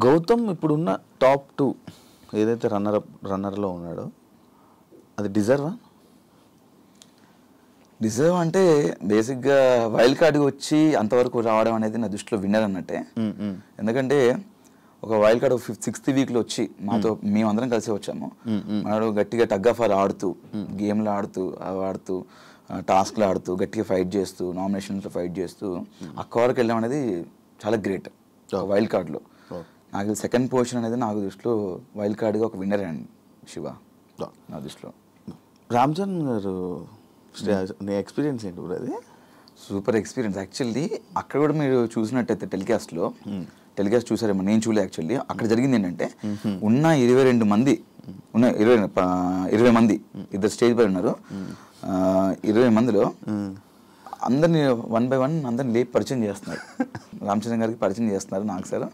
గౌతమ్ ఇప్పుడున్న టాప్ 2 ఏదైతే రన్నర్లో ఉన్నాడో అది డిజర్వ్ అంటే బేసిక్గా వైల్డ్ కార్డ్కి వచ్చి అంతవరకు రావడం అనేది నా దృష్టిలో విన్నర్ అన్నట్టే. ఎందుకంటే ఒక వైల్డ్ కార్డ్ 6th వీక్లో వచ్చి మాతో మేమందరం కలిసి వచ్చాము. మనడు గట్టిగా టగ్ ఆఫ్ వార్ ఆడుతూ గేమ్లు ఆడుతూ టాస్క్లు ఆడుతూ గట్టిగా ఫైట్ చేస్తూ నామినేషన్స్లో ఫైట్ చేస్తూ అక్క వరకు వెళ్ళడం అనేది చాలా గ్రేట్ వైల్డ్ కార్డ్లో. నాకు సెకండ్ పొజిషన్ అనేది నాకు దృష్టిలో వైల్డ్ కార్డ్గా ఒక విన్నర్ అండి శివ నా దృష్టిలో. రామ్ చరణ్ గారు నీ ఎక్స్పీరియన్స్ ఏంటి బ్రో? అది సూపర్ ఎక్స్పీరియన్స్ యాక్చువల్లీ. అక్కడ కూడా మీరు చూసినట్టయితే టెలికాస్ట్ చూసారేమో, నేను చూడలే యాక్చువల్లీ. అక్కడ జరిగింది ఏంటంటే ఉన్న 22 మంది 20 మంది ఇద్దరు స్టేజ్ పై ఉన్నారు. 20 మందిలో అందరినీ 1 by 1 అందరిని లేపి పరిచయం చేస్తున్నారు. రామ్ చరణ్ గారికి పరిచయం చేస్తున్నారు నాకు సార్.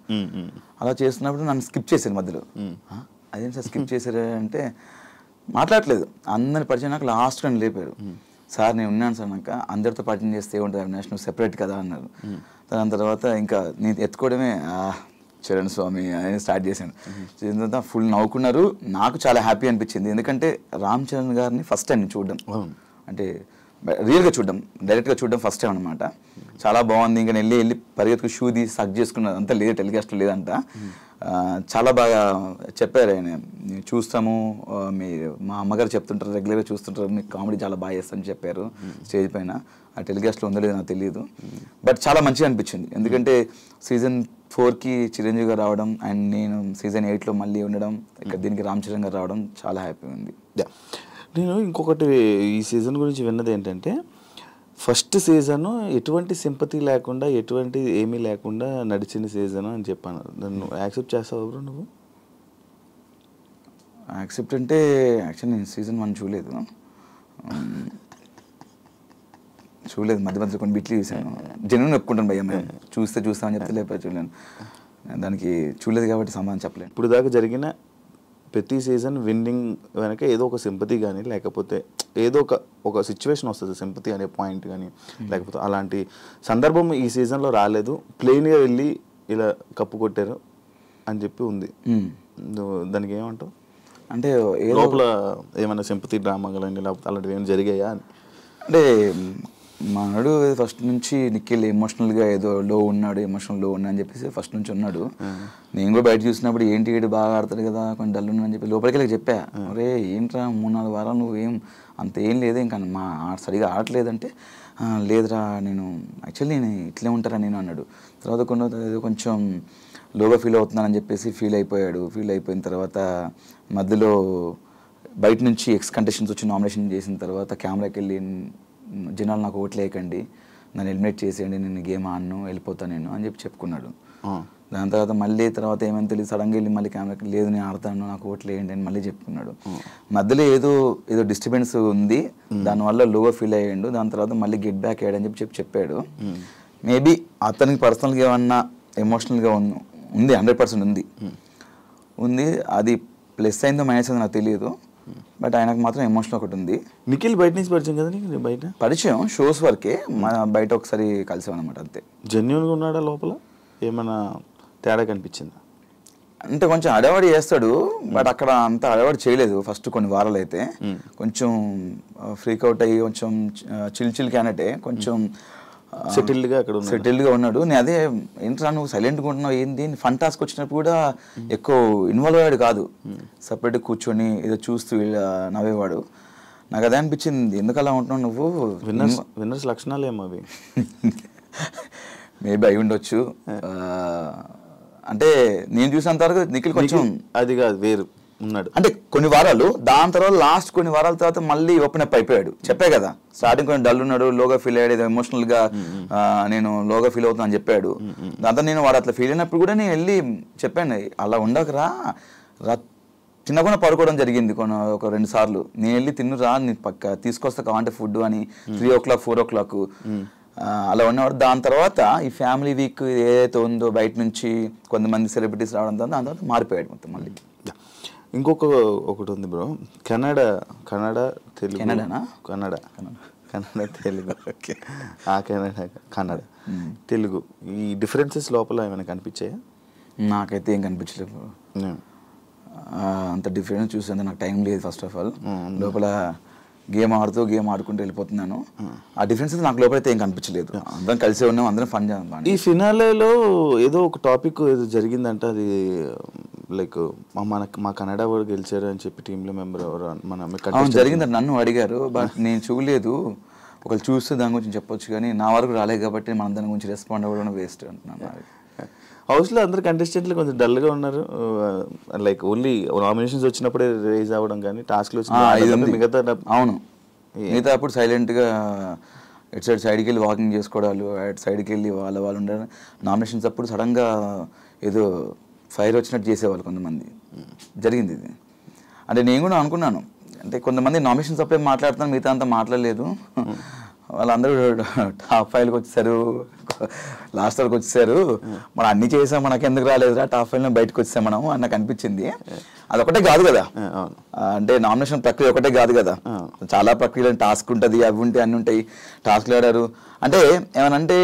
అలా చేస్తున్నప్పుడు నన్ను స్కిప్ చేశారు మధ్యలో. అదేంటి సార్ స్కిప్ చేశారు అంటే మాట్లాడలేదు. అందరిని పరిచయం నాకు లాస్ట్ నన్ను లేపారు. సార్ నేను ఉన్నాను సార్, నాకు అందరితో పరిచయం చేస్తే ఏముంటుంది అవినాష్ నువ్వు సెపరేట్ కదా అన్నారు. దాని తర్వాత ఇంకా నేను ఎత్తుకోవడమే చరణ్ స్వామి అని స్టార్ట్ చేశాను. చేసిన తర్వాత ఫుల్ నవ్వుకున్నారు. నాకు చాలా హ్యాపీ అనిపించింది. ఎందుకంటే రామ్ చరణ్ గారిని ఫస్ట్ టైం చూడడం, అంటే రియల్గా చూడడం, డైరెక్ట్గా చూడడం ఫస్ట్ టైం అనమాట. చాలా బాగుంది. ఇంకా వెళ్ళి పరిగెత్తుకు షూ తీసి సక్ చేసుకున్నది అంతా లేదు, టెలికాస్ట్ లేదంట. చాలా బాగా చెప్పారు ఆయన. చూస్తాము, మా అమ్మగారు చెప్తుంటారు, రెగ్యులర్గా చూస్తుంటారు, మీకు కామెడీ చాలా బాగా చేస్తారని చెప్పారు స్టేజ్ పైన. ఆ టెలికాస్ట్లో ఉందో లేదో నాకు తెలియదు, బట్ చాలా మంచిగా అనిపించింది. ఎందుకంటే సీజన్ 4కి చిరంజీవి గారు రావడం అండ్ నేను సీజన్ 8లో మళ్ళీ ఉండడం, ఇక్కడ దీనికి రామ్ చరణ్ గారు రావడం చాలా హ్యాపీ ఉంది. నేను ఇంకొకటి ఈ సీజన్ గురించి విన్నది ఏంటంటే ఫస్ట్ సీజను ఎటువంటి సింపతి లేకుండా ఎటువంటి ఏమీ లేకుండా నడిచిన సీజన్ అని చెప్పాను. నన్ను యాక్సెప్ట్ చేస్తావు బ్రో నువ్వు? యాక్సెప్ట్ అంటే యాక్చువల్లీ నేను సీజన్ 1 చూడలేదు. మధ్య మధ్య కొన్ని బిట్లు చూసాను. జెన్యూన్ ఒప్పుకుంటాను భయ్య, మేము చూస్తామని చెప్తే లేకపోతే చూడలేను. దానికి చూడలేదు కాబట్టి సమాధానం చెప్పలేను. ఇప్పుడు దాకా జరిగిన ప్రతి సీజన్ విన్నింగ్ వెనక ఏదో ఒక సింపతి కానీ లేకపోతే ఏదో ఒక సిచ్యువేషన్ వస్తుంది, సింపతి అనే పాయింట్ కానీ లేకపోతే అలాంటి సందర్భం ఈ సీజన్లో రాలేదు. ప్లెయిన్గా వెళ్ళి ఇలా కప్పు కొట్టారు అని చెప్పి ఉంది. దానికి ఏమంటావు? అంటే లోపల ఏమైనా సింపతి డ్రామా కానీ లేకపోతే అలాంటివి ఏమైనా జరిగాయా అని? అంటే మనడు ఫస్ట్ నుంచి నిఖిల్ ఎమోషనల్గా ఏదో ఎమోషనల్ లో ఉన్నా అని చెప్పేసి ఫస్ట్ నుంచి ఉన్నాడు. నేను కూడా బయట చూసినప్పుడు ఏంటి ఏడు బాగా ఆడతాడు కదా, కొంచెం డల్ ఉన్నాను అని చెప్పి లోపలికి వెళ్ళి చెప్పా, అరే ఏంట్రా 3-4 వారాలు నువ్వేం అంత ఏం లేదు ఇంకా సరిగా ఆడట్లేదంటే లేదురా నేను యాక్చువల్లీ నేను ఇట్లే ఉంటారా నేను అన్నాడు. తర్వాత కొంచెం లోగా ఫీల్ అవుతున్నానని చెప్పేసి ఫీల్ అయిపోయిన తర్వాత మధ్యలో బయట నుంచి కంటెస్టెంట్స్ వచ్చి నామినేషన్ చేసిన తర్వాత కెమెరాకి వెళ్ళి జనాలు నాకు ఓట్లు వేయకండి, నన్ను ఎలిమినేట్ చేసేయండి, నేను గేమ్ ఆడను, వెళ్ళిపోతాను నేను అని చెప్పుకున్నాడు. దాని తర్వాత ఏమైనా తెలియదు సడన్గా వెళ్ళి మళ్ళీ కెమెరాకి లేదు నేను ఆడతాను, నాకు ఓట్లు వేయండి అని మళ్ళీ చెప్పుకున్నాడు. మధ్యలో ఏదో డిస్టర్బెన్స్ ఉంది, దానివల్ల లోగా ఫీల్ అయ్యాడు. దాని తర్వాత మళ్ళీ గెట్ బ్యాక్ అయ్యాడని చెప్పాడు. మేబీ అతనికి పర్సనల్గా ఏమన్నా ఎమోషనల్గా ఉంది, 100% ఉంది. అది ప్లస్ అయిందో మైనస్ అయిందో నాకు తెలియదు, బట్ ఆయనకు మాత్రం ఎమోషన్ ఒకటి ఉంది. నిఖిల్ బయట నుంచి పరిచయం కదా నీకు? బయట పరిచయం షోస్ వరకే, బయట ఒకసారి కలిసామన్నమాట అంతే. జెన్యూన్గా ఉన్నాడా లోపల? ఏమైనా తేడా కనిపించిందా? అంటే కొంచెం అడవాడి చేస్తాడు, బట్ అక్కడ అంత అడవాడి చేయలేదు. ఫస్ట్ కొన్ని వారాలు అయితే కొంచెం ఫ్రీక్ అవుట్ అయ్యి కొంచెం చిల్ క్యానటే కొంచెం సెటిల్డ్గా ఉన్నాడు. నేను అదే ఏంట్రా నువ్వు సైలెంట్గా ఉంటున్నావు ఏంది, ఫన్ టాస్క్ వచ్చినప్పుడు కూడా ఎక్కువ ఇన్వాల్వ్ అయ్యాడు కాదు, సపరేట్గా కూర్చొని ఏదో చూస్తూ నవ్వేవాడు. నాకు అదే అనిపించింది, ఎందుకు అలా ఉంటున్నావు నువ్వు? విన్నర్స్ లక్షణాలు ఏమో అవి. మేబీ అయి ఉండొచ్చు. అంటే నేను చూసినంత వరకు నిఖిల్ కొంచెం అది కాదు వేరు ఉన్నాడు. అంటే కొన్ని వారాలు, దాని తర్వాత లాస్ట్ కొన్ని వారాల తర్వాత మళ్ళీ ఓపెన్ అప్ అయిపోయాడు. చెప్పే కదా స్టార్టింగ్ కొంచెం డల్ ఉన్నాడు, లోగా ఫీల్ అయ్యాడు, ఎమోషనల్గా నేను లోగా ఫీల్ అవుతున్నా అని చెప్పాడు. దాంతో నేను వాడు అట్లా ఫీల్ అయినప్పుడు కూడా నేను వెళ్ళి చెప్పాను, అలా ఉండకరా, చిన్నగా పడుకోవడం జరిగింది ఒక 2 సార్లు. నేను వెళ్ళి తిన్నురా, నేను పక్క తీసుకొస్తా కావాలంటే ఫుడ్ అని 3 o'clock 4 o'clock అలా ఉన్నవాడు. దాని తర్వాత ఈ ఫ్యామిలీ వీక్ ఏదైతే ఉందో బయట నుంచి కొంతమంది సెలబ్రిటీస్ రావడం, దాని తర్వాత మారిపోయాడు మొత్తం మళ్ళీ. ఒకటి ఉంది బ్రో, కన్నడ తెలుగు. కన్నడ తెలుగు ఓకే, కన్నడ తెలుగు ఈ డిఫరెన్సెస్ లోపల ఏమైనా కనిపించాయా? నాకైతే ఏం కనిపించలేదు. అంత డిఫరెన్స్ చూసేందుకు నాకు టైం లేదు. ఫస్ట్ ఆఫ్ ఆల్ లోపల గేమ్ ఆడుకుంటూ వెళ్ళిపోతున్నాను. ఆ డిఫరెన్స్ అయితే నాకు లోపలైతే ఏం కనిపించలేదు. అందరం కలిసే ఉన్నాం, అందరం ఫన్ చేద్దాం. ఈ ఫినాలేలో ఏదో ఒక టాపిక్ ఏదో జరిగిందంట, అది లైక్ మా కన్నడ వాడు గెలిచారు అని చెప్పి టీంలో మెంబర్ ఎవరు జరిగిందంట. నన్ను అడిగారు, బట్ నేను చూడలేదు. ఒకళ్ళు చూస్తే దాని గురించి చెప్పొచ్చు, కానీ నా వరకు రాలేదు కాబట్టి మనం దాని గురించి రెస్పాండ్ అవ్వడం వేస్ట్ అంటున్నాను. హౌస్లో అందరు కంటెస్టెంట్లు కొంచెం డల్గా ఉన్నారు. లైక్ ఓన్లీ నామినేషన్స్ వచ్చినప్పుడే రేజ్ అవ్వడం, కానీ టాస్క్లు వచ్చిన మిగతా అవును మిగతా అప్పుడు సైలెంట్గా ఇటు సైడ్కి వెళ్ళి వాకింగ్ చేసుకోవడాలు, అటు సైడ్కి వెళ్ళి వాళ్ళు ఉండడం. నామినేషన్స్ అప్పుడు సడన్గా ఏదో ఫైర్ వచ్చినట్టు చేసేవాళ్ళు కొంతమంది. జరిగింది ఇది. అంటే నేను కూడా అనుకున్నాను, అంటే కొంతమంది నామినేషన్స్ అప్పుడే మాట్లాడుతున్నాను, మిగతా అంతా మాట్లాడలేదు. వాళ్ళందరూ టాప్ 5కి వచ్చేసారు, లాస్ట్ వరకు వచ్చేసారు. మనం అన్ని చేసాం, మనకి ఎందుకు రాలేదురా టాప్ 5లో బయటకు వచ్చేసాం మనం అని నాకు అనిపించింది. అదొకటే కాదు కదా, అంటే నామినేషన్ ప్రక్రియ ఒకటే కాదు కదా, చాలా ప్రక్రియలు టాస్క్ ఉంటుంది, అవి ఉంటాయి, అన్ని ఉంటాయి. టాస్క్లు ఆడారు అంటే ఏమనంటే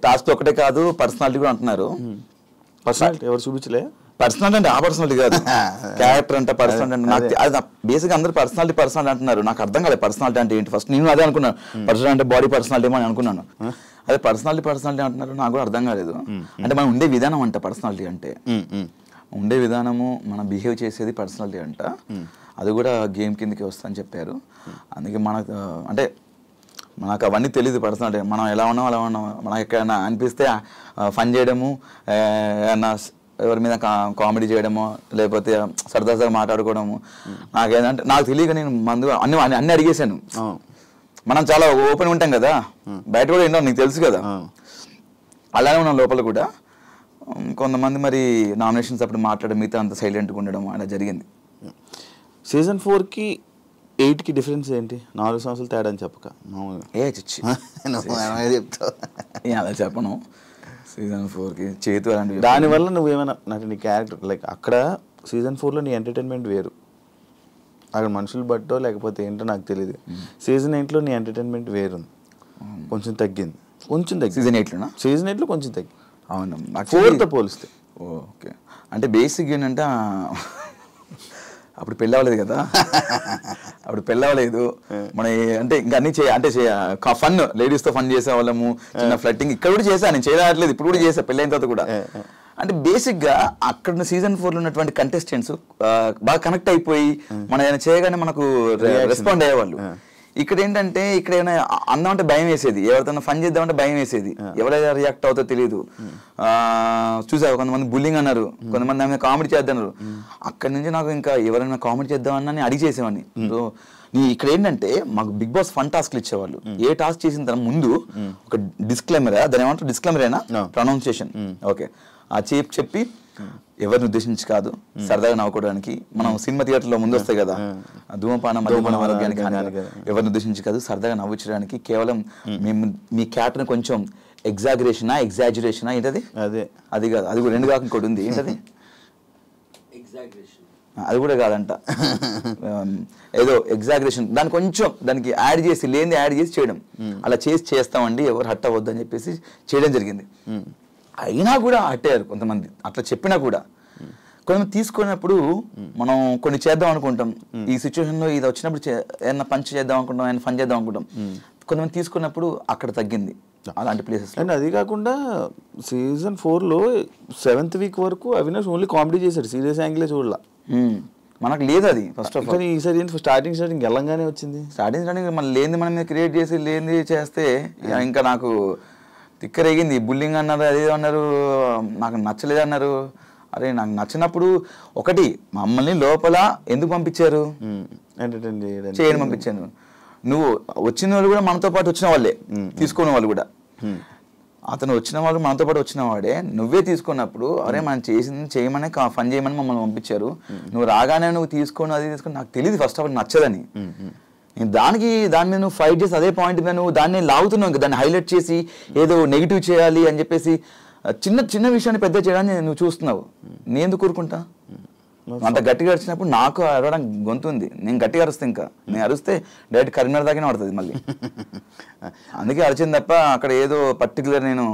టాస్క్ ఒకటే కాదు, పర్సనాలిటీ కూడా అంటున్నారు. పర్సనాలిటీ ఎవరు చూపించలే? పర్సనాలిటీ అంటే ఆ పర్సనాలిటీ కాదు, క్యారెక్టర్ అంటే పర్సనాలిటీ అంటే. నాకు అది బేసిక్గా అందరూ పర్సనాలిటీ అంటున్నారు. నాకు అర్థం కాలేదు పర్సనాలిటీ అంటే ఏంటి. ఫస్ట్ నేను అదే అనుకున్నాను, పర్సనాలిటీ అంటే బాడీ పర్సనాలిటీ అని అనుకున్నాను. అదే పర్సనాలిటీ అంటున్నారు, నాకు కూడా అర్థం కాలేదు. అంటే మనం ఉండే విధానం అంట పర్సనాలిటీ అంటే, ఉండే విధానము, మనం బిహేవ్ చేసేది పర్సనాలిటీ అంట. అది కూడా గేమ్ కిందకి వస్తా అని చెప్పారు. అందుకే మనకు అంటే మనకు అవన్నీ తెలియదు పర్సనాలిటీ. మనం ఎలా ఉన్నాం అలా ఉన్నాం. మనకు ఎక్కడైనా అనిపిస్తే ఫన్ చేయడము, ఏమన్నా ఎవరి మీద కామెడీ చేయడము, లేకపోతే సరదాగా మాట్లాడుకోవడము. నాకేంటంటే నాకు తెలియక నేను మందు అన్ని అడిగేశాను. మనం చాలా ఓపెన్ ఉంటాం కదా, బయట కూడా ఏంటో నీకు తెలుసు కదా, అలానే ఉన్నాం లోపల కూడా. కొంతమంది మరి నామినేషన్స్ అప్పుడు మాట్లాడడం, మిగతా అంత సైలెంట్గా ఉండడం అలా జరిగింది. సీజన్ 4కి 8కి డిఫరెన్స్ ఏంటి? 4 సంవత్సరాలు తేడా అని చెప్పక చచ్చి చెప్తావు అలా చెప్పను. సీజన్ 4కి చేతు అలాంటివి. దానివల్ల నువ్వేమైనా నీ క్యారెక్టర్ లైక్ అక్కడ సీజన్ 4లో నీ ఎంటర్టైన్మెంట్ వేరు, అక్కడ మనుషులు బట్టో లేకపోతే ఏంటో నాకు తెలియదు. సీజన్ 8లో నీ ఎంటర్టైన్మెంట్ వేరు, కొంచెం తగ్గింది. సీజన్ 8లోనా? సీజన్ 8లో కొంచెం తగ్గింది. అవును, 4తో పోలిస్తే. ఓకే, అంటే బేసిక్ ఏంటంటే అప్పుడు పెళ్ళి అవ్వలేదు కదా, అప్పుడు పెళ్ళి అవ్వలేదు మన. అంటే ఇంకా అన్ని ఫన్, లేడీస్తో ఫన్ చేసేవాళ్ళము, చిన్న ఫ్లట్టింగ్ ఇక్కడ కూడా చేశాను. నేను చేయట్లేదు, ఇప్పుడు కూడా చేసా పెళ్ళైన తర్వాత కూడా. అంటే బేసిక్గా అక్కడ సీజన్ 4లో ఉన్నటువంటి కంటెస్టెంట్స్ బాగా కనెక్ట్ అయిపోయి మనం ఏమైనా చేయగానే మనకు రెస్పాండ్ అయ్యేవాళ్ళు. ఇక్కడ ఏంటంటే ఇక్కడ ఏమైనా అందామంటే భయం వేసేది, ఎవరితో ఫన్ చేద్దామంటే భయం వేసేది, ఎవరైనా రియాక్ట్ అవుతో తెలియదు. చూసావు కొంతమంది బుల్లింగ్ అన్నారు, కొంతమంది ఆమె కామెడీ చేద్దన్నారు. అక్కడి నుంచి నాకు ఇంకా ఎవరైనా కామెడీ చేద్దామని అడిగి చేసేవాడిని. సో ఇక్కడ ఏంటంటే మాకు బిగ్ బాస్ ఫన్ టాస్క్లు ఇచ్చేవాళ్ళు. ఏ టాస్క్ చేసిన తర్వాత ముందు ఒక డిస్క్లైమర్, దాని ఏమంటారు డిస్క్లైమరేనా ప్రొనౌన్సియేషన్, ఓకే ఆ చెప్పి ఎవరిని ఉద్దేశించి కాదు, సరదాగా నవ్వుకోవడానికి. మనం సినిమా థియేటర్లో ముందు వస్తాయి కదా, ధూమపానం ఆరోగ్యానికి ఎవరిని ఉద్దేశించి కాదు, సరదాగా నవ్వించడానికి. కేవలం మేము మీ క్యారెక్టర్ని కొంచెం ఎగ్జాజరేషనా ఏంటది, అది కాదు, అది కూడా రెండు కాక ఇంకోటి ఉంది, ఏంటది అది కూడా కాదంట, ఏదో ఎగ్జాగరేషన్, దాన్ని కొంచెం దానికి యాడ్ చేసి లేనిది యాడ్ చేసి చేయడం. అలా చేస్తామండి, ఎవరు హట్ అవ్వద్దు అని చెప్పేసి చేయడం జరిగింది. అయినా కూడా అట్టారు కొంతమంది, అట్లా చెప్పినా కూడా. కొంతమంది తీసుకున్నప్పుడు మనం కొన్ని చేద్దాం అనుకుంటాం, ఈ సిచ్యువేషన్లో ఇది వచ్చినప్పుడు ఏదైనా పంచ్ చేద్దాం అనుకుంటాం, ఏమైనా ఫన్ చేద్దాం అనుకుంటాం. కొంతమంది తీసుకున్నప్పుడు అక్కడ తగ్గింది అలాంటి ప్లేసెస్. అండ్ అది కాకుండా సీజన్ 4లో 7th వీక్ వరకు అవినాష్ ఓన్లీ కామెడీ చేశాడు, సీరియస్ యాంగిలే చూడలా. మనకు లేదు అది ఫస్ట్ ఆఫ్ ఆల్. కానీ ఈసారి స్టార్టింగ్ వెళ్ళంగానే వచ్చింది. స్టార్టింగ్ మనం లేనిది మనం మీద క్రియేట్ చేసి లేనిది చేస్తే ఇంకా నాకు తిక్కరేగింది. బుల్లింగ్ అన్నారు, అదే అన్నారు, నాకు నచ్చలేదు అన్నారు. అరే నాకు నచ్చినప్పుడు ఒకటి మమ్మల్ని లోపల ఎందుకు పంపించారు, ఎంటర్టైన్ చేయడం పంపించాను. నువ్వు వచ్చిన వాళ్ళు కూడా మనతో పాటు వచ్చిన వాళ్ళే, తీసుకున్న వాళ్ళు కూడా. అతను వచ్చిన వాళ్ళు మనతో పాటు వచ్చిన వాడే, నువ్వే తీసుకున్నప్పుడు అరే మనం చేసింది చేయమని ఫన్ చేయమని మమ్మల్ని పంపించారు, నువ్వు రాగానే నువ్వు తీసుకొని అది తీసుకొని నాకు తెలియదు ఫస్ట్ ఆఫ్ ఆల్ నచ్చదని. నేను దాని మీద నువ్వు ఫైట్ చేసి అదే పాయింట్ మీద నువ్వు దాన్ని లాగుతున్నావు, ఇంకా దాన్ని హైలైట్ చేసి ఏదో నెగిటివ్ చేయాలి అని చెప్పేసి చిన్న విషయాన్ని పెద్ద చేయడాన్ని నువ్వు చూస్తున్నావు. నేను ఎందుకు కూరుకుంటా? అంత గట్టిగా అరిచినప్పుడు నాకు అరవడం గొంతు ఉంది, నేను గట్టిగా అరుస్తే ఇంకా నేను అరిస్తే డైరెక్ట్ కరీంనగర్ దాకానే పడుతుంది మళ్ళీ. అందుకే అరిచింది తప్ప అక్కడ ఏదో పర్టికులర్ నేను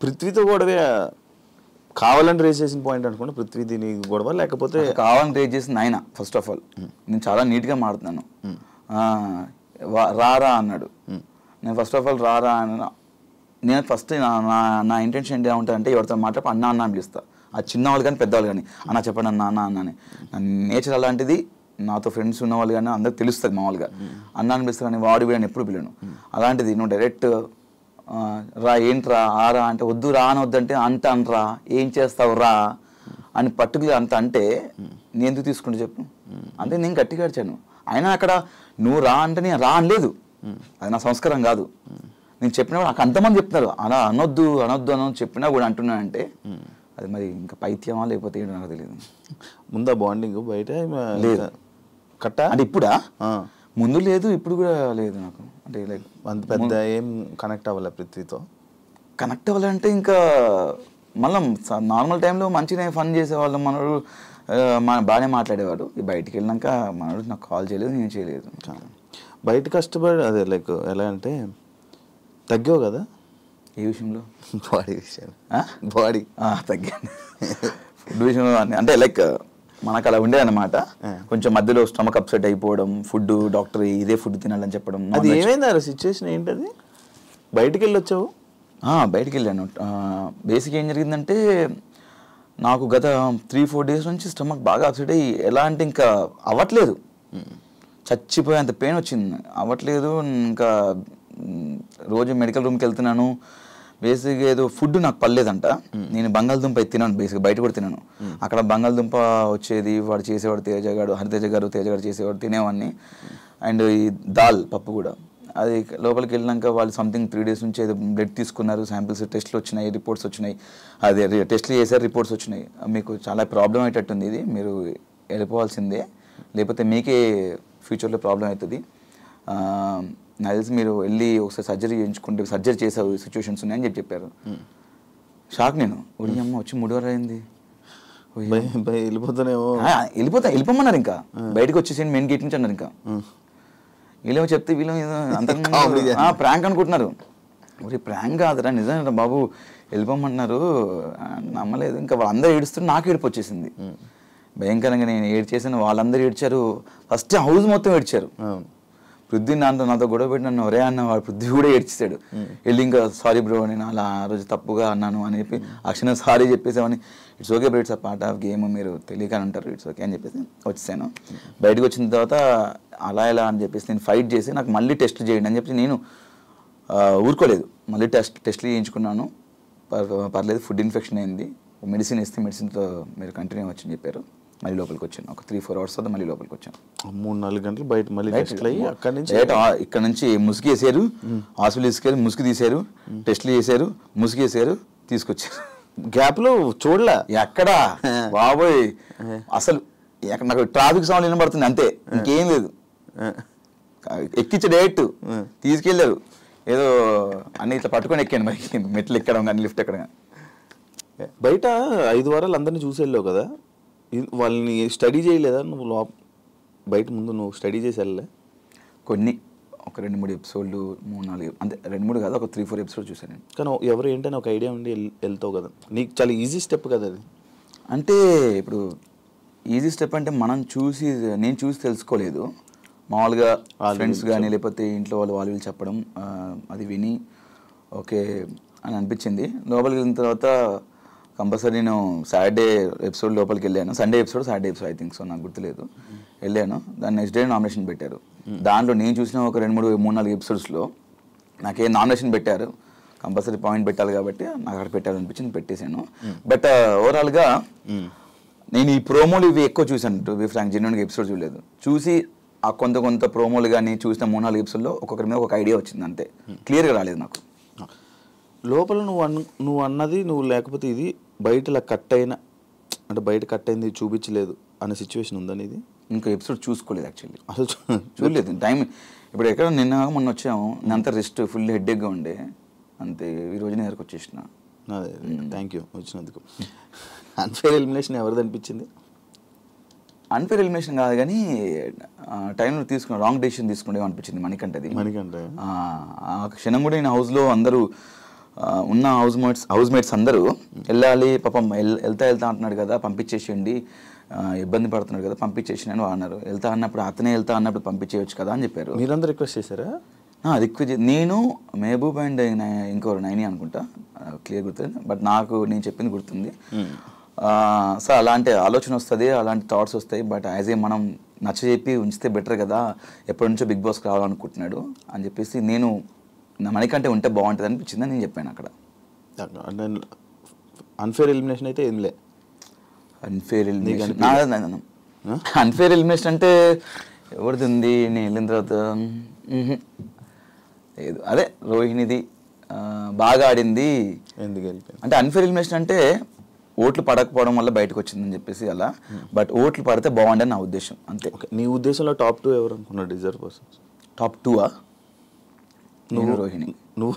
పృథ్వీతో కూడా కావాలని రేజ్ చేసిన పాయింట్ అనుకుంటే పృథ్వీ దీని గొడవ, లేకపోతే కావాలని రేజ్ చేసింది ఆయన. ఫస్ట్ ఆఫ్ ఆల్ నేను చాలా నీట్గా మాడుతున్నాను, రారా అన్నాడు. నేను ఫస్ట్ ఆఫ్ ఆల్ రారా అన్న, నేను ఫస్ట్ నా ఇంటెన్షన్ ఏంటి ఉంటుందంటే ఎవరితో మాట్లాడి అన్న అన్న అని పిలుస్తా. ఆ చిన్నవాళ్ళు కానీ పెద్దవాళ్ళు కానీ అన్న చెప్పండి అన్న అన్న అన్నని. నా నేచర్ అలాంటిది. నాతో ఫ్రెండ్స్ ఉన్నవాళ్ళు కానీ అందరికి తెలుస్తుంది మామూలుగా అన్న అని పిలుస్తారు, కానీ వాడు వీడని ఎప్పుడు పిలను. అలాంటిది నువ్వు డైరెక్ట్ రా ఏంట్రా ఆరా అంటే వద్దు రా అని వద్దంటే అంత అనరా ఏం చేస్తావు రా అని పర్టికులర్ అంత అంటే నేను ఎందుకు తీసుకుంటే చెప్పు. అంటే నేను గట్టిగా అడిచాను. అయినా అక్కడ నువ్వు రా అంటే నేను రా అనలేదు, అది నా సంస్కారం కాదు. నేను చెప్పినప్పుడు నాకు అంతమంది చెప్తున్నారు అలా అనొద్దు అనొద్దు అని చెప్పినా కూడా అంటున్నానంటే అది మరి ఇంకా పైత్యమా లేకపోతే ఏంటో నాకు తెలియదు. ముందా బాండింగ్ బయట లేదు కట్ట అంటే ఇప్పుడా? ముందు లేదు, ఇప్పుడు కూడా లేదు నాకు. అంటే లైక్ అంత పెద్ద ఏం కనెక్ట్ అవ్వాలి పృథ్వీతో. కనెక్ట్ అవ్వాలంటే ఇంకా మళ్ళీ నార్మల్ టైంలో మంచిగా ఫన్ చేసేవాళ్ళు, మనడు బాగానే మాట్లాడేవాడు. బయటికి వెళ్ళినాక మనడు నాకు కాల్ చేయలేదు, నేను చేయలేదు. బయట కష్టపడి అదే లైక్ ఎలా అంటే తగ్గావు కదా ఏ విషయంలో? బాడీ విషయం. బాడీ తగ్గాను ఫుడ్ విషయంలో. అంటే లైక్ మనకు అలా ఉండేదన్నమాట. కొంచెం మధ్యలో స్టమక్ అప్సెట్ అయిపోవడం, ఫుడ్ డాక్టర్ ఇదే ఫుడ్ తినాలని చెప్పడం. అది ఏమైంది ఆ సిచ్యువేషన్ ఏంటది? బయటికి వెళ్ళొచ్చావు? బయటికి వెళ్ళాను. బేసిక్ ఏం జరిగిందంటే నాకు గత 3-4 డేస్ నుంచి స్టమక్ బాగా అప్సెట్ అయ్యి ఎలా అంటే ఇంకా అవ్వట్లేదు, చచ్చిపోయేంత పెయిన్ వచ్చింది, అవ్వట్లేదు. ఇంకా రోజు మెడికల్ రూమ్కి వెళ్తున్నాను. బేసిక్గా ఏదో ఫుడ్ నాకు పర్లేదంట. నేను బంగాళదుంప తిన్నాను, బేసిక్గా బయట కూడా తిన్నాను. అక్కడ బంగాళదుంప వచ్చేది, వాడు చేసేవాడు తేజగాడు, హరితేజ గారు చేసేవాడు, తినేవాడిని. అండ్ ఈ దాల్ పప్పు కూడా. అది లోపలికి వెళ్ళినాక వాళ్ళు సంథింగ్ 3 డేస్ నుంచి ఏదో బ్లడ్ తీసుకున్నారు, శాంపిల్స్ టెస్ట్లు వచ్చినాయి, రిపోర్ట్స్ వచ్చినాయి. అదే టెస్ట్లు చేశారు, రిపోర్ట్స్ వచ్చినాయి. మీకు చాలా ప్రాబ్లం అయ్యేటట్టుంది, ఇది మీరు వెళ్ళిపోవాల్సిందే, లేకపోతే మీకే ఫ్యూచర్లో ప్రాబ్లం అవుతుంది. నాకు తెలిసి మీరు వెళ్ళి ఒకసారి సర్జరీ చేయించుకుంటే సర్జరీ చేసే సిచ్యువేషన్స్ ఉన్నాయని చెప్పారు. షాక్ నేను. ఒడి అమ్మ వచ్చి 3 వారాలు అయింది, వెళ్ళిపోతానేమో. వెళ్ళిపోమన్నారు. ఇంకా బయటకు వచ్చేసి మెయిన్ గేట్ నుంచి అన్నారు. ఇంకా వీళ్ళేమో చెప్తే వీళ్ళు అంత ప్రాంక్ అనుకుంటున్నారు. ఒరే ప్రాంక్ కాదురా నిజంగా బాబు వెళ్ళిపోమన్నారు. నమ్మలేదు. ఇంకా వాళ్ళందరూ ఏడుస్తుంటే నాకు ఏడుపు వచ్చేసింది భయంకరంగా. నేను ఏడ్చేసాను, వాళ్ళందరూ ఏడ్చారు. ఫస్ట్ హౌస్ మొత్తం ఏడ్చారు. పృథ్వీ నాతో గొడవ పెట్టి నన్ను ఒరే అన్న, వాడు పృథ్వీ కూడా ఏడ్చేసాడు. వెళ్ళి ఇంకా సారీ బ్రో నేను అలా ఆ రోజు తప్పుగా అన్నాను అని చెప్పి అక్షణ సారీ చెప్పేసామని. It's okay bro, it's a part of game, మీరు తెలియక అంటారు, ఇట్స్ ఓకే అని చెప్పేసి వచ్చేసాను. బయటకు వచ్చిన తర్వాత అలా ఎలా అని చెప్పేసి నేను ఫైట్ చేసి నాకు మళ్ళీ టెస్ట్లు చేయండి అని చెప్పి నేను ఊరుకోలేదు. మళ్ళీ టెస్ట్లు చేయించుకున్నాను, పర్లేదు. ఫుడ్ ఇన్ఫెక్షన్ అయింది, మెడిసిన్ ఇస్తే మెడిసిన్తో మీరు కంటిన్యూ వచ్చని చెప్పారు. మళ్ళీ లోపలికి వచ్చాను. ఒక 3-4 అవర్స్ తర్వాత మళ్ళీ లోపలికి వచ్చాను. 3-4 గంటలు బయట మళ్ళీ ఇక్కడ నుంచి ముసుగు వేసారు, హాస్పిటల్ తీసుకెళ్ళి ముసుగు తీసారు, టెస్ట్లు చేశారు, ముసుగు వేసారు, తీసుకొచ్చారు. గ్యాప్ లో చూడలే ఎక్కడా బాబోయ్, అసలు నాకు ట్రాఫిక్ సౌండ్ వినబడుతుంది అంతే, ఇంకేం లేదు. ఎక్కించే డైరెక్ట్ తీసుకెళ్లారు. ఏదో అన్ని ఇట్లా పట్టుకొని ఎక్కాను, మరి మెట్లు ఎక్కడం కానీ లిఫ్ట్ ఎక్కడం కానీ. బయట 5 వారాలు అందరినీ చూసి వెళ్ళావు కదా, వాళ్ళని స్టడీ చేయలేదా నువ్వు? బయట ముందు నువ్వు స్టడీ చేసి వెళ్ళలే? కొన్ని ఒక 2-3 ఎపిసోడ్లు, 3-4 అంటే 2-3 కాదు, ఒక 3-4 ఎపిసోడ్ చూసాను నేను. కానీ ఎవరు ఏంటని ఒక ఐడియా ఉండి వెళ్తావు కదా, నీకు చాలా ఈజీ స్టెప్ కదా అది. అంటే ఇప్పుడు ఈజీ స్టెప్ అంటే నేను చూసి తెలుసుకోలేదు. మామూలుగా ఫ్రెండ్స్ కానీ లేకపోతే ఇంట్లో వాళ్ళు చెప్పడం, అది విని ఓకే అని అనిపించింది. లోపలికి వెళ్ళిన తర్వాత కంపల్సరీ నేను సాటర్డే ఎపిసోడ్ లోపలికి వెళ్ళాను. Sunday episode Saturday episode I think so, నాకు గుర్తులేదు. వెళ్ళాను. దాని నెక్స్ట్ డే నామినేషన్ పెట్టారు. దాంట్లో నేను చూసిన ఒక 2-3-4 ఎపిసోడ్స్లో నాకేం నామినేషన్ పెట్టారు, కంపల్సరీ పాయింట్ పెట్టాలి కాబట్టి నాకు అక్కడ పెట్టాలనిపించింది, పెట్టేశాను. బట్ ఓవరాల్గా నేను ఈ ప్రోమోలు ఇవి ఎక్కువ చూసాను. టు బి ఫ్రాంక్ జెన్యూన్గా ఎపిసోడ్ చూడలేదు. చూసి ఆ కొంత ప్రోమోలు కానీ చూసిన 3-4 ఎపిసోడ్లో ఒక్కొక్కరి మీద ఒక ఐడియా వచ్చింది అంతే, క్లియర్గా రాలేదు నాకు. లోపల నువ్వు అన్నది నువ్వు లేకపోతే ఇది బయట ఇలా కట్ అయిన అంటే బయట కట్ అయింది చూపించలేదు అనే సిచ్యువేషన్ ఉందని ఇది ఇంకా ఎపిసోడ్ చూసుకోలేదు యాక్చువల్లీ, అసలు చూడలేదు. టైం ఇప్పుడు ఎక్కడ మొన్న వచ్చాము, నేను అంతా రెస్ట్ ఫుల్ హెడ్ఏక్గా ఉండే అంతే. ఈ రోజు నేను దగ్గరకు వచ్చేసిన. థ్యాంక్ యూ వచ్చినందుకు. అన్ఫేర్ ఎలిమినేషన్ ఎవరిది అనిపించింది? అన్ఫేర్ ఎలిమినేషన్ కాదు కానీ టైంలో రాంగ్ డెసిషన్ తీసుకునే అనిపించింది మణికంఠది. మణికంఠ ఆ క్షణం కూడా నేను హౌస్లో అందరూ ఉన్న హౌస్ మేట్స్ అందరూ వెళ్ళాలి పాపం వెళ్తా అంటున్నాడు కదా పంపించేసేయండి, ఇబ్బంది పడుతున్నాడు కదా పంపించేసి అని అన్నారు. వెళ్తా అన్నప్పుడు పంపించేయచ్చు కదా అని చెప్పారు. మీరందరూ రిక్వెస్ట్ చేశారా? రిక్వెస్ట్ నేను, మహబూబ్ అండ్ ఇంకోరు నైని అనుకుంటా, క్లియర్ గుర్తుంది, బట్ నాకు నేను చెప్పింది గుర్తుంది. సో అలాంటి ఆలోచన వస్తుంది, అలాంటి థాట్స్ వస్తాయి. బట్ యాజ్ ఏ మనం నచ్చజెప్పి ఉంచితే బెటర్ కదా, ఎప్పటి నుంచో బిగ్ బాస్కి రావాలనుకుంటున్నాడు అని చెప్పేసి నేను మనకంటే ఉంటే బాగుంటుంది అనిపించింది నేను చెప్పాను అక్కడ. అన్ఫేర్ ఎలిమినేషన్ అయితే ఏం లే. అన్ఫేర్ ఎలిమినేషన్ అంటే ఎవరిది ఉంది? నేను వెళ్ళిన తర్వాత లేదు, అదే రోహిణిది బాగా ఆడింది. ఎందుకు అంటే అన్ఫేర్ ఎలిమినేషన్ అంటే ఓట్లు పడకపోవడం వల్ల బయటకు వచ్చిందని చెప్పేసి అలా, బట్ ఓట్లు పడితే బాగుండని నా ఉద్దేశం అంతే. నీ ఉద్దేశంలో టాప్ 2 ఎవరు అనుకున్నావు డిజర్వ్ పర్సన్స్? టాప్ 2 నువ్వు, రోహిణి. నువ్వు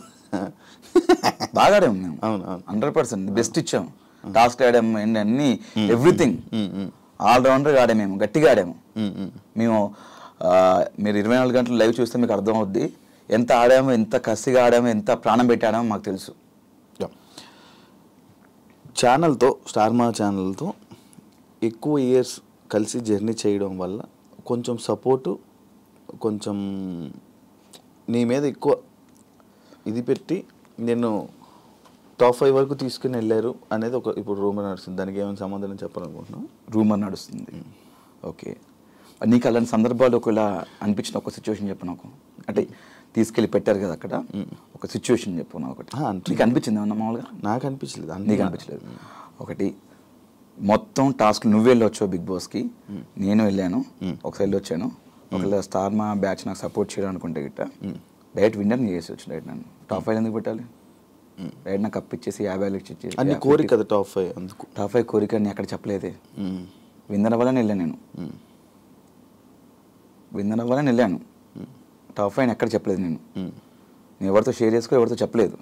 బాగా ఆడాము మేము. అవును 100% బెస్ట్ ఇచ్చాము. టాస్క్ ఆడాము అండ్ అన్ని ఎవ్రీథింగ్ ఆల్రౌండర్గా ఆడాము, మేము గట్టిగా ఆడాము. మేము మీరు 24 గంటలు లైవ్ చూస్తే మీకు అర్థం అవుద్ది ఎంత ఆడామో, ఎంత కసిగా ఆడామో, ఎంత ప్రాణం పెట్టి ఆడామో మాకు తెలుసు. ఛానల్తో, స్టార్ మా ఛానల్తో ఎక్కువ ఇయర్స్ కలిసి జర్నీ చేయడం వల్ల కొంచెం సపోర్టు, కొంచెం నీ మీద ఎక్కువ ఇది పెట్టి నేను టాప్ 5 వరకు తీసుకుని వెళ్ళారు అనేది ఒక ఇప్పుడు రూమర్ నడుస్తుంది. దానికి ఏమైనా సమాధానం చెప్పాలనుకుంటున్నావు? రూమర్ నడుస్తుంది, ఓకే. నీకు అలాంటి సందర్భాలు ఒకవేళ అనిపించిన ఒక సిచ్యువేషన్ చెప్పు నాకు. అంటే తీసుకెళ్ళి పెట్టారు కదా అక్కడ, ఒక సిచ్యువేషన్ చెప్పు నాకు ఒకటి. నీకు అనిపించింది ఏమన్నా మామూలుగా? నాకు అనిపించలేదు. నీకు అనిపించలేదు? ఒకటి మొత్తం టాస్క్ నువ్వు వెళ్ళొచ్చావు బిగ్ బాస్కి, నేను వెళ్ళాను, ఒకసారి వెళ్ళొచ్చాను. ఒకవేళ స్టార్ మా బ్యాచ్ నాకు సపోర్ట్ చేయడం అనుకుంటే గిట్ట డైరెక్ట్ విన్నర్ని చేసి వచ్చి డైరెక్ట్ నన్ను టాప్ 5 ఎందుకు పెట్టాలి? డైరెక్ట్ నాకు కప్ ఇచ్చేసి 50 ఇచ్చేసి అన్ని కోరిక కదా టాప్ 5. అందుకు టాప్ 5 కోరిక అని అక్కడ చెప్పలేదే. విన్నర్ అవ్వాలని వెళ్ళాను నేను, విన్నర్ అవ్వాలని వెళ్ళాను. టాప్ 5 ఎక్కడ చెప్పలేదు నేను ఎవరితో షేర్ చేసుకో, ఎవరితో చెప్పలేదు.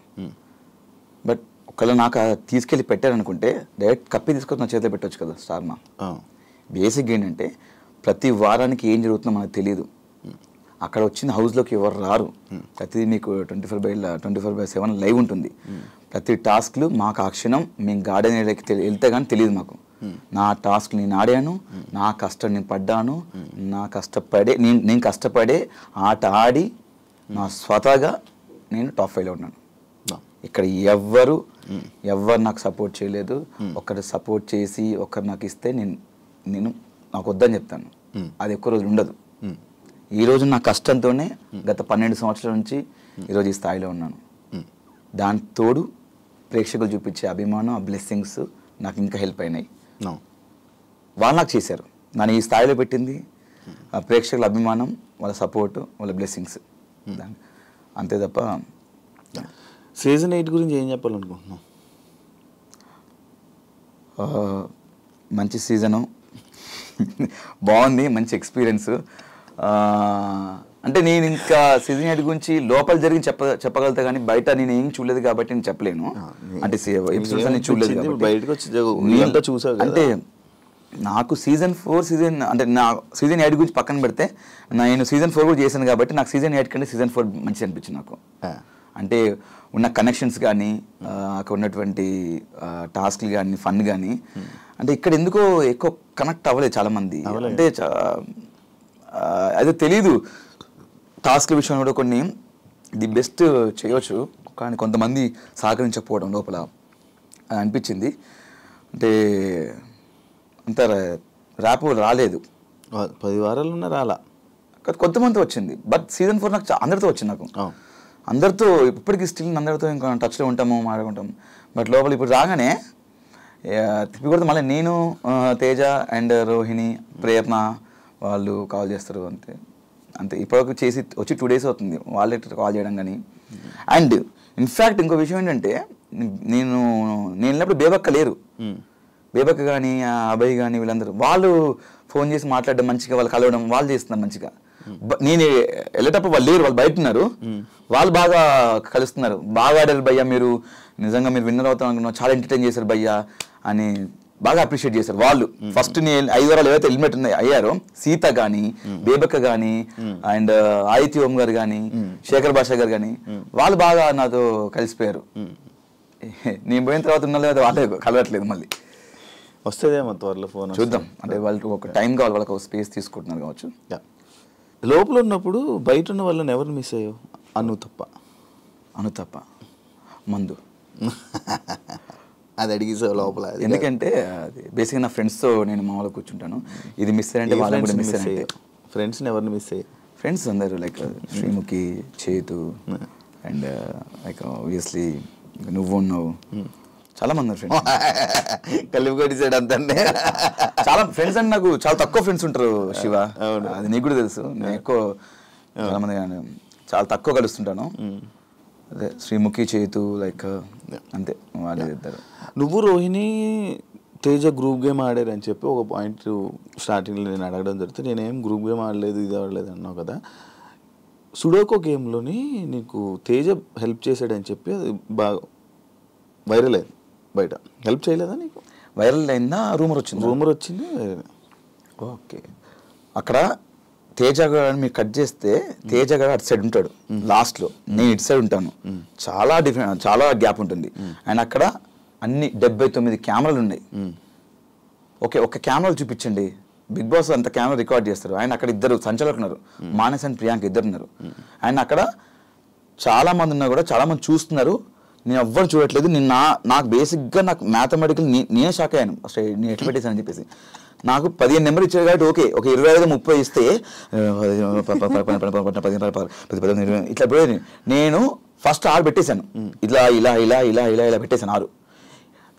బట్ ఒకవేళ నాకు తీసుకెళ్ళి పెట్టారనుకుంటే డైరెక్ట్ కప్పి తీసుకొని నా చేతిలో పెట్టవచ్చు కదా స్టార్ మా. బేసిక్ ఏంటంటే ప్రతి వారానికి ఏం జరుగుతుందో మనకు తెలియదు. అక్కడ వచ్చిన హౌస్లోకి ఎవరు రారు, ప్రతిదీ మీకు 24/7 లైవ్ ఉంటుంది. ప్రతి టాస్క్లు మాకు ఆ క్షణం మేము గార్డెన్ ఏరియాకి వెళ్తే కానీ తెలియదు మాకు. నా టాస్క్ నేను ఆడాను, నా కష్టం నేను పడ్డాను, నేను కష్టపడే ఆట ఆడి నా స్వతహాగా నేను టాప్ 5లో ఉన్నాను. ఇక్కడ ఎవ్వరు నాకు సపోర్ట్ చేయలేదు. ఒకరు సపోర్ట్ చేసి ఒకరు నాకు ఇస్తే నేను నాకు వద్దని చెప్తాను. అది ఎక్కువ రోజులు ఉండదు. ఈరోజు నా కష్టంతోనే గత 12 సంవత్సరాల నుంచి ఈరోజు ఈ స్థాయిలో ఉన్నాను. దాని తోడు ప్రేక్షకులు చూపించే అభిమానం, ఆ బ్లెస్సింగ్స్ నాకు ఇంకా హెల్ప్ అయినాయి. వాళ్ళు నాకు చేశారు, నన్ను ఈ స్థాయిలో పెట్టింది ఆ ప్రేక్షకుల అభిమానం, వాళ్ళ సపోర్టు, వాళ్ళ బ్లెస్సింగ్స్, అంతే తప్ప. సీజన్ 8 గురించి ఏం చెప్పాలనుకుంటున్నావు? మంచి సీజను, బాగుంది, మంచి ఎక్స్పీరియన్స్. అంటే నేను ఇంకా సీజన్ 8 గురించి లోపల జరిగి చెప్పగలుగుతా కానీ బయట నేను ఏం చూడలేదు కాబట్టి నేను చెప్పలేను. అంటే ఎపిసోడ్స్ అన్ని చూడలేదు కాబట్టి. అంటే నాకు సీజన్ 4 అంటే నా సీజన్ 8 గురించి పక్కన పెడితే నేను సీజన్ 4 కూడా చేశాను కాబట్టి నాకు సీజన్ 8 కంటే సీజన్ 4 మంచిగా అనిపించింది నాకు. అంటే ఉన్న కనెక్షన్స్ కానీ, అక్కడ ఉన్నటువంటి టాస్క్లు కానీ, ఫన్ కానీ, అంటే ఇక్కడ ఎందుకో ఎక్కువ కనెక్ట్ అవ్వలేదు చాలామంది. అంటే అదే తెలీదు, టాస్క్ విషయంలో కూడా కొన్ని ది బెస్ట్ చేయవచ్చు కానీ కొంతమంది సహకరించకపోవడం లోపల అనిపించింది. అంటే అంత ర్యాప్ రాలేదు. 10 వారాలు ఉన్న రాలా, కొంతమంది వచ్చింది. బట్ సీజన్ 4 నాకు అందరితో వచ్చింది. నాకు అందరితో ఇప్పటికీ స్టిల్ అందరితో ఇంకా టచ్లో ఉంటాము, మాట్లాడుకుంటాము. బట్ లోపల ఇప్పుడు రాగానే తిప్పి కొడితే మళ్ళీ నేను, తేజ అండ్ రోహిణి, ప్రేరణ వాళ్ళు కాల్ చేస్తారు, అంతే. ఇప్పటివరకు చేసి వచ్చి 2 days అవుతుంది వాళ్ళే కాల్ చేయడం కానీ. అండ్ ఇన్ఫ్యాక్ట్ ఇంకో విషయం ఏంటంటే నేను వెళ్ళినప్పుడు బేబక్క లేరు. బేబక్క కానీ, అభయ్ కానీ, వీళ్ళందరూ వాళ్ళు ఫోన్ చేసి మాట్లాడడం, మంచిగా వాళ్ళు కలవడం, వాళ్ళు చేస్తున్నారు మంచిగా. నేను వెళ్ళేటప్పుడు వాళ్ళు లేరు, వాళ్ళు బయట ఉన్నారు. వాళ్ళు బాగా కలుస్తున్నారు, బాగా ఆడారు భయ్యా, మీరు నిజంగా మీరు విన్నర్ అవుతాం అనుకున్నాం, చాలా ఎంటర్టైన్ చేశారు భయ్యా అని బాగా అప్రిషియేట్ చేశారు వాళ్ళు. ఫస్ట్ 5 వారాలు ఏవైతే ఎలిమినేట్ అయ్యారో సీత కానీ, బేబక్క కానీ, అండ్ ఆదిత్య ఓం గారు కానీ, శేఖర్ భాష గారు కానీ, వాళ్ళు బాగా నాతో కలిసిపోయారు. నేను పోయిన తర్వాత ఉన్న లేదా వాళ్ళే కలవట్లేదు మళ్ళీ. వస్తుందేమో త్వరలో ఫోన్. చూద్దాం, అంటే వాళ్ళకి ఒక టైం కావాలి, వాళ్ళకి ఒక స్పేస్ తీసుకుంటున్నారు కావచ్చు. లోపల ఉన్నప్పుడు బయట ఉన్న వాళ్ళని ఎవరిని మిస్ అయ్యావు? అను తప్ప మందు అది అడిగేసావు లోపల. ఎందుకంటే అది బేసిక్గా నా ఫ్రెండ్స్తో నేను మామూలుగా కూర్చుంటాను. ఇది మిస్ అయ్యంటే వాళ్ళని కూడా మిస్ అయ్యాయి. ఫ్రెండ్స్ని ఎవరిని మిస్ అయ్యాయి? ఫ్రెండ్స్ అందరూ లైక్ శ్రీముఖి, చేతు అండ్ లైక్ ఆబ్వియస్లీ నువ్వు ఉన్నావు, చాలా మంది ఫ్రెండ్స్ కలిపి కొట్టేసాడు అంతే. చాలా ఫ్రెండ్స్ అంటే నాకు చాలా తక్కువ ఫ్రెండ్స్ ఉంటారు శివ, అది నీకు కూడా తెలుసు. నేను ఎక్కువ చాలా మంది చాలా తక్కువ కలుస్తుంటాను. అదే శ్రీముఖి, చేతు లైక్ అంతే వాళ్ళే ఇద్దరు. నువ్వు రోహిణి తేజ గ్రూప్ గేమ్ ఆడారని చెప్పి ఒక పాయింట్ స్టార్టింగ్లో నేను అడగడం జరిగితే నేనేం గ్రూప్ గేమ్ ఆడలేదు, ఇది ఆడలేదు అన్నావు కదా. సుడోకో గేమ్లోని నీకు తేజ హెల్ప్ చేశాడని చెప్పి అది బాగా వైరల్ అయింది బయట. హెల్ప్ చేయలేదా నీకు? వైరల్ అయిందా? రూమర్ వచ్చింది. ఓకే, అక్కడ తేజ గారు మీరు కట్ చేస్తే తేజ గారు అటు సైడ్ ఉంటాడు లాస్ట్లో, నేను ఇటు సైడ్ ఉంటాను. చాలా డిఫరెంట్, చాలా గ్యాప్ ఉంటుంది. అండ్ అక్కడ అన్ని 79 కెమెరాలు ఉన్నాయి. ఓకే, ఒక కెమెరాలు చూపించండి. బిగ్ బాస్ అంత కెమెరా రికార్డ్ చేస్తారు. ఆయన అక్కడ ఇద్దరు సంచాలకులు ఉన్నారు, మానస్ అండ్ ప్రియాంక ఇద్దరు ఉన్నారు. అండ్ అక్కడ చాలా మంది ఉన్నా కూడా చాలా మంది చూస్తున్నారు. నేను ఎవ్వరు చూడట్లేదు. నాకు బేసిక్గా నాకు మ్యాథమెటికల్ నేనే షాక్ అయ్యాను అసలు నేను ఎట్లా పెట్టేశానని చెప్పేసి. నాకు 15 నెంబర్ ఇచ్చారు కాబట్టి ఓకే, ఒక 25-30 ఇస్తే ఇట్లా పోయేది. నేను ఫస్ట్ 6 పెట్టేశాను, ఇలా ఇలా ఇలా ఇలా ఇలా ఇలా పెట్టేశాను 6.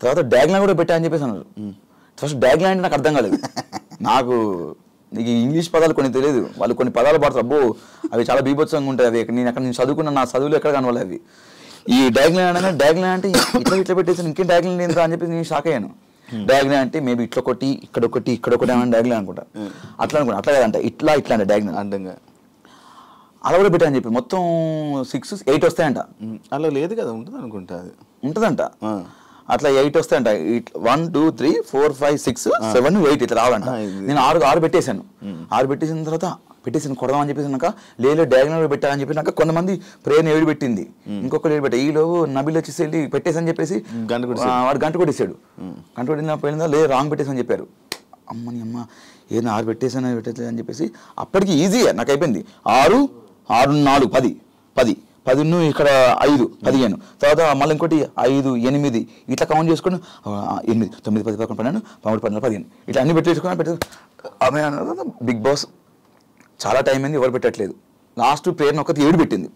తర్వాత డాగ్లైన్ కూడా పెట్టా అని చెప్పేసి అన్నారు. ఫస్ట్ డాగ్లైన్ అంటే నాకు అర్థం కాలేదు. నాకు నీకు ఇంగ్లీష్ పదాలు కొన్ని తెలియదు, వాళ్ళు కొన్ని పదాలు పడతారు, అబ్బో అవి చాలా బీభత్సంగా ఉంటాయి. అవి నేను చదువుకున్న నా చదువులు ఎక్కడ కనవాలి అవి. ఈ డాగ్లైన్ అంటే ఇట్లా పెట్టేసాను, ఇంకేం డాగ్లైన్ ఏంటో అని చెప్పి నేను షాక్ అయ్యాను. డాగ్లైన్ అంటే మేబీ ఇట్లా ఒకటి ఇక్కడ ఒకటి ఏమైనా డాగ్లైన్ అనుకుంటా, అట్లా అట్లా కాదంట, ఇట్లా అంటే డాగ్లైన్ అంటంగా అలా కూడా పెట్టా అని చెప్పి మొత్తం 6-8 వస్తాయంట. అలా లేదు కదా, ఉంటుంది అనుకుంటా, అది ఉంటుందంట. అట్లా 8 వస్తాయంట. 1 2 3 4 5 6 7 8 ఇట్లా రావాలంట. నేను 6 పెట్టేశాను. 6 పెట్టేసిన తర్వాత పెట్టేసాను కొడదామని చెప్పేసినాక లేదు డయాగ్నల్ పెట్టాలని చెప్పి నాకు కొంతమంది ప్రేయర్ ఏడు పెట్టింది, ఇంకొకరు ఏడు పెట్టా. ఈలో నబిల్ వచ్చేసి వెళ్ళి పెట్టేసని చెప్పేసి వాడు గంట కొట్టేసాడు. గంట కొట్టిన పోయిందా లేదు రాంగ్ పెట్టేసని చెప్పారు. అమ్మని అమ్మ ఏదైనా 6 పెట్టేసాను పెట్టేది అని చెప్పేసి అప్పటికి ఈజీగా నాకు అయిపోయింది. 6 6 4 10 10 10 ఇక్కడ 5 15 తర్వాత మళ్ళీ ఇంకోటి 5 8 ఇట్లా కౌంట్ చేసుకుని 8 9 10 11 12 13 14 15 ఇట్లా అన్ని పెట్టేసుకుని ఆమె బిగ్ బాస్ చాలా టైం అయింది, ఎవరు పెట్టట్లేదు. లాస్ట్ ప్రేరణ ఒకటి 7 పెట్టింది,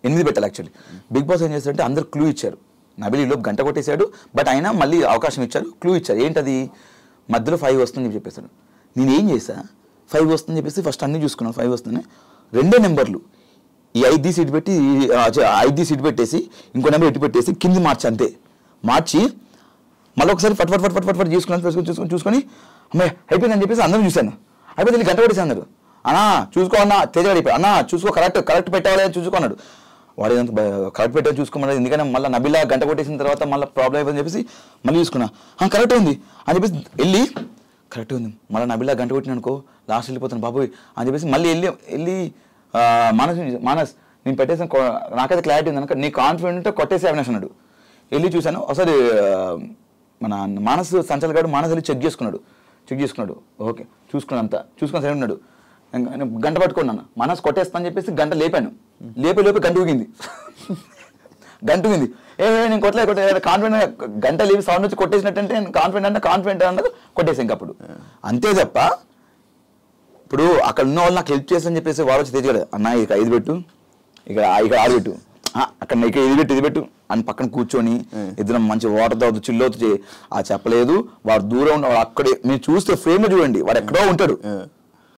8 పెట్టాలి యాక్చువల్లీ. బిగ్ బాస్ ఏం చేస్తారంటే అందరు క్లూ ఇచ్చారు. నబిలీలో గంట కొట్టేశాడు, బట్ అయినా మళ్ళీ అవకాశం ఇచ్చారు, క్లూ ఇచ్చారు. ఏంటది మధ్యలో 5 వస్తుందని చెప్పేసాడు. నేను ఏం చేశా 5 వస్తుందని చెప్పేసి ఫస్ట్ అన్నీ చూసుకున్నాను. 5 వస్తుంది, 2 నెంబర్లు ఈ 5 సీట్ పెట్టి 5 సీట్ పెట్టేసి ఇంకో నెంబర్ ఎట్టి పెట్టేసి కింది మార్చి అంతే మార్చి మళ్ళీ ఒకసారి ఫట్ ఫట్ ఫట్ ఫట్ ఫట్ చూసుకొని అమ్మాయి అయిపోయిందని చెప్పేసి అందరూ చూశాను. అయిపోయింది గంట కొట్టేసి అన్నారు. అన్నా చూసుకో అన్న తేజ అయిపోయి అన్నా చూసుకో కరెక్ట్ పెట్టాలి అని చూసుకున్నాడు. వాడు ఏదంతా కరెక్ట్ పెట్టాలి చూసుకోమన్నాడు. ఎందుకంటే మళ్ళీ నబిలా గంట కొట్టేసిన తర్వాత మళ్ళీ ప్రాబ్లం అయిపోయిందని చెప్పేసి మళ్ళీ చూసుకున్నా. కరెక్ట్ ఉంది అని చెప్పేసి వెళ్ళి కరెక్ట్ ఉంది మళ్ళీ నబిలా గంట కొట్టిన అనుకో లాస్ట్ వెళ్ళిపోతాను బాబోయ్ అని చెప్పేసి మళ్ళీ వెళ్ళి మానస్ నేను పెట్టేసాను, నాకైతే క్లారిటీ ఉంది కనుక నీ కాన్ఫిడెంట్ ఉంటే కొట్టేసి అవినాష్ అన్నాడు. వెళ్ళి చూశాను ఒకసారి మన మానస్ సంచల్ గారు మానస్ వెళ్ళి చెక్ చేసుకున్నాడు. ఓకే చూసుకుని సరే ఉన్నాడు. గంట పట్టుకున్నాను మనసు కొట్టేస్తాను చెప్పేసి గంట లేపాను. లేపి గంట ఊగింది. నేను కొట్టలే కాన్ఫిడెంట్ గంట లేపి సౌండ్ వచ్చి కొట్టేసినట్టంటే కాన్ఫిడెంట్ అన్నది కొట్టేసాను ఇంక అప్పుడు అంతే తప్ప. ఇప్పుడు అక్కడ ఉన్న వాళ్ళు నాకు హెల్ప్ చేస్తాను చెప్పేసి వాడు వచ్చి తెచ్చాడు. అన్న ఇక 5 పెట్టు, ఇక్కడ 6 పెట్టు, అక్కడ ఇక్కడ ఇది పెట్టు అని పక్కన కూర్చొని ఇద్దరం మంచి వాటర్ తాగుతూ చిల్లవుతూ చెప్పలేదు. వాడు దూరం ఉన్న అక్కడే మీరు చూస్తే ఫ్రేమ్ చూడండి వాడు ఎక్కడో ఉంటాడు.